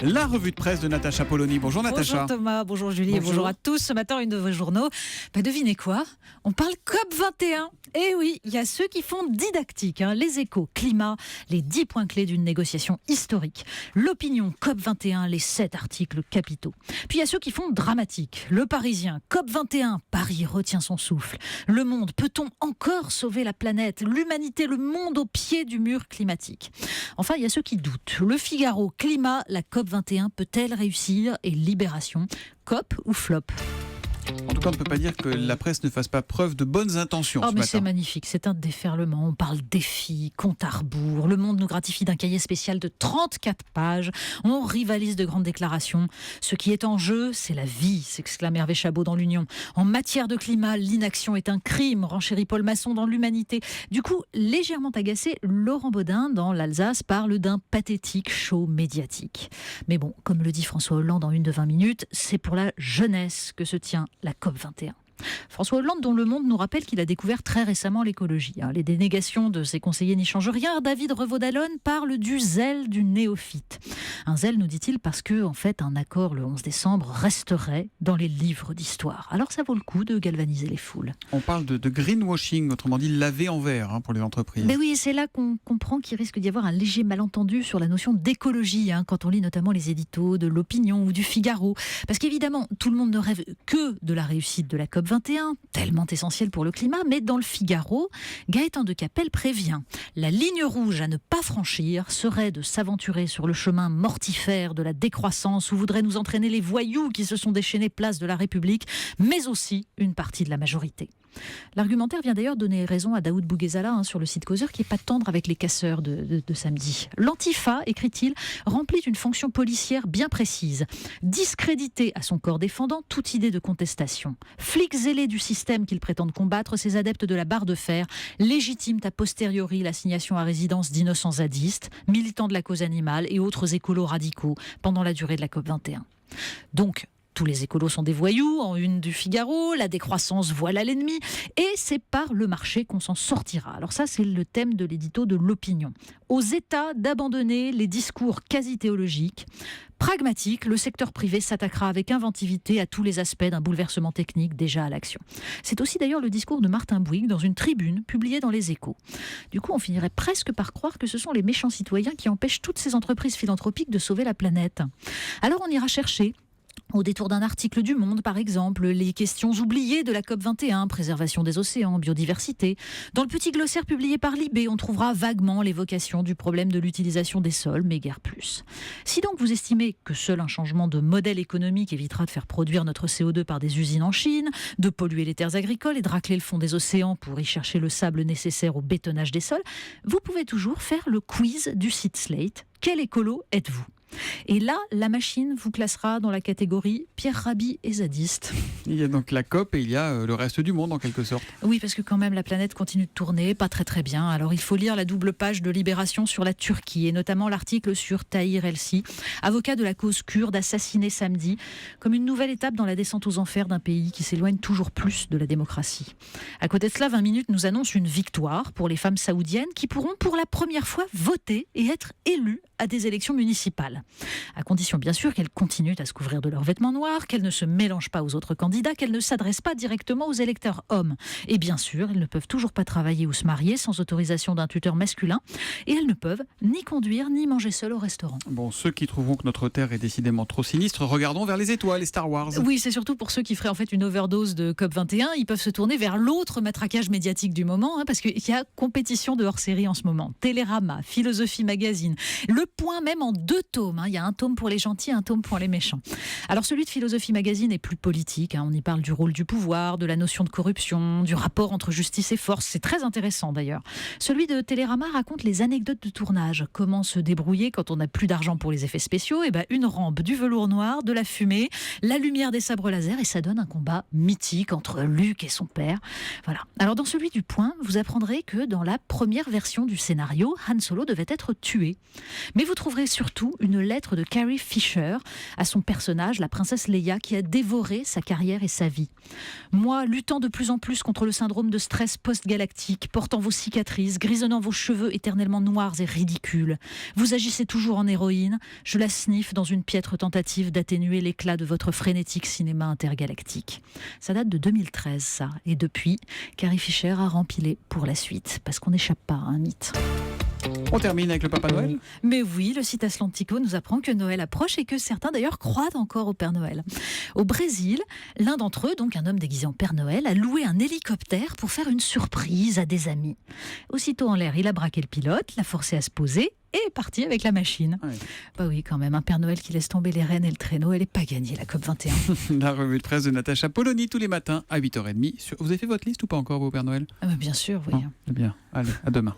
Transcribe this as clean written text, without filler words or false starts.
La revue de presse de Natacha Polony. Bonjour Natacha. Bonjour Thomas, bonjour Julie et bonjour à tous. Ce matin, une de vos journaux. Devinez quoi ? On parle COP21. Eh oui, il y a ceux qui font didactique, les échos, climat, les 10 points clés d'une négociation historique. L'opinion, COP21, les 7 articles capitaux. Puis il y a ceux qui font dramatique. Le Parisien, COP21, Paris retient son souffle. Le Monde, peut-on encore sauver la planète ? L'humanité, le monde au pied du mur climatique. Enfin, il y a ceux qui doutent. Le Figaro, climat, la COP21 peut-elle réussir ? Et Libération, COP ou flop ? En tout cas, on ne peut pas dire que la presse ne fasse pas preuve de bonnes intentions ce mais matin. c'est magnifique, c'est un déferlement. On parle défi, compte à rebours. Le Monde nous gratifie d'un cahier spécial de 34 pages. On rivalise de grandes déclarations. Ce qui est en jeu, c'est la vie, s'exclame Hervé Chabot dans l'Union. En matière de climat, l'inaction est un crime, renchérit Paul Masson dans l'Humanité. Du coup, légèrement agacé, Laurent Baudin dans l'Alsace parle d'un pathétique show médiatique. Mais bon, comme le dit François Hollande en une de 20 minutes, c'est pour la jeunesse que se tient la COP21. François Hollande, dont Le Monde nous rappelle qu'il a découvert très récemment l'écologie. Les dénégations de ses conseillers n'y changent rien. David Revaud-Dallon parle du zèle du néophyte. Un zèle, nous dit-il, parce que, en fait, un accord le 11 décembre resterait dans les livres d'histoire. Alors ça vaut le coup de galvaniser les foules. On parle de greenwashing, autrement dit laver en vert pour les entreprises. Mais oui, c'est là qu'on comprend qu'il risque d'y avoir un léger malentendu sur la notion d'écologie, quand on lit notamment les éditos de l'Opinion ou du Figaro. Parce qu'évidemment, tout le monde ne rêve que de la réussite de la COP21, tellement essentiel pour le climat, mais dans le Figaro, Gaëtan de Capelle prévient. La ligne rouge à ne pas franchir serait de s'aventurer sur le chemin mortifère de la décroissance où voudraient nous entraîner les voyous qui se sont déchaînés place de la République, mais aussi une partie de la majorité. L'argumentaire vient d'ailleurs donner raison à Daoud Bouguezala sur le site Causeur qui est pas tendre avec les casseurs de samedi. L'Antifa, écrit-il, remplit une fonction policière bien précise. Discréditer à son corps défendant toute idée de contestation. Flics zélés du système qu'ils prétendent combattre, ces adeptes de la barre de fer légitiment a posteriori l'assignation à résidence d'innocents zadistes, militants de la cause animale et autres écolos radicaux pendant la durée de la COP21. Donc, tous les écolos sont des voyous, en une du Figaro, la décroissance voilà l'ennemi, et c'est par le marché qu'on s'en sortira. Alors ça, c'est le thème de l'édito de l'Opinion. Aux États d'abandonner les discours quasi-théologiques. Pragmatique, le secteur privé s'attaquera avec inventivité à tous les aspects d'un bouleversement technique déjà à l'action. C'est aussi d'ailleurs le discours de Martin Bouygues dans une tribune publiée dans Les Échos. Du coup, on finirait presque par croire que ce sont les méchants citoyens qui empêchent toutes ces entreprises philanthropiques de sauver la planète. Alors on ira chercher, au détour d'un article du Monde, par exemple, les questions oubliées de la COP21, préservation des océans, biodiversité. Dans le petit glossaire publié par Libé, on trouvera vaguement l'évocation du problème de l'utilisation des sols, mais guère plus. Si donc vous estimez que seul un changement de modèle économique évitera de faire produire notre CO2 par des usines en Chine, de polluer les terres agricoles et de racler le fond des océans pour y chercher le sable nécessaire au bétonnage des sols, vous pouvez toujours faire le quiz du site Slate. Quel écolo êtes-vous ? Et là, la machine vous classera dans la catégorie Pierre Rabhi et zadiste. Il y a donc la COP et il y a le reste du monde en quelque sorte. Oui, parce que quand même la planète continue de tourner, pas très très bien. Alors il faut lire la double page de Libération sur la Turquie et notamment l'article sur Tahir Elsi, avocat de la cause kurde assassiné samedi, comme une nouvelle étape dans la descente aux enfers d'un pays qui s'éloigne toujours plus de la démocratie. À côté de cela, 20 minutes nous annonce une victoire pour les femmes saoudiennes qui pourront pour la première fois voter et être élues à des élections municipales. À condition bien sûr qu'elles continuent à se couvrir de leurs vêtements noirs, qu'elles ne se mélangent pas aux autres candidats, qu'elles ne s'adressent pas directement aux électeurs hommes. Et bien sûr, elles ne peuvent toujours pas travailler ou se marier sans autorisation d'un tuteur masculin. Et elles ne peuvent ni conduire ni manger seules au restaurant. Bon, ceux qui trouveront que notre Terre est décidément trop sinistre, regardons vers les étoiles et Star Wars. Oui, c'est surtout pour ceux qui feraient en fait une overdose de COP21. Ils peuvent se tourner vers l'autre matraquage médiatique du moment, parce qu'il y a compétition de hors-série en ce moment. Télérama, Philosophie Magazine, Le Point même en 2 tomes. Il y a un tome pour les gentils, un tome pour les méchants. Alors celui de Philosophie Magazine est plus politique. On y parle du rôle du pouvoir, de la notion de corruption, du rapport entre justice et force. C'est très intéressant d'ailleurs. Celui de Télérama raconte les anecdotes de tournage. Comment se débrouiller quand on n'a plus d'argent pour les effets spéciaux. Une rampe, du velours noir, de la fumée, la lumière des sabres laser et ça donne un combat mythique entre Luke et son père. Voilà. Alors dans celui du Point, vous apprendrez que dans la première version du scénario, Han Solo devait être tué. Mais vous trouverez surtout une lettre de Carrie Fisher à son personnage, la princesse Leia, qui a dévoré sa carrière et sa vie. Moi, luttant de plus en plus contre le syndrome de stress post-galactique, portant vos cicatrices, grisonnant vos cheveux éternellement noirs et ridicules, vous agissez toujours en héroïne, je la sniffe dans une piètre tentative d'atténuer l'éclat de votre frénétique cinéma intergalactique. Ça date de 2013, ça. Et depuis, Carrie Fisher a rempilé pour la suite, parce qu'on n'échappe pas à un mythe. On termine avec le Papa Noël. Mais oui, le site Atlantico nous apprend que Noël approche et que certains d'ailleurs croient encore au Père Noël. Au Brésil, l'un d'entre eux, donc un homme déguisé en Père Noël, a loué un hélicoptère pour faire une surprise à des amis. Aussitôt en l'air, il a braqué le pilote, l'a forcé à se poser et est parti avec la machine. Ouais. Bah oui, quand même, un Père Noël qui laisse tomber les rênes et le traîneau, elle n'est pas gagnée, la COP21. La revue de presse de Natacha Polony tous les matins à 8h30. Vous avez fait votre liste ou pas encore, au Père Noël? Ah bah bien sûr, oui. C'est bien. Allez, à demain.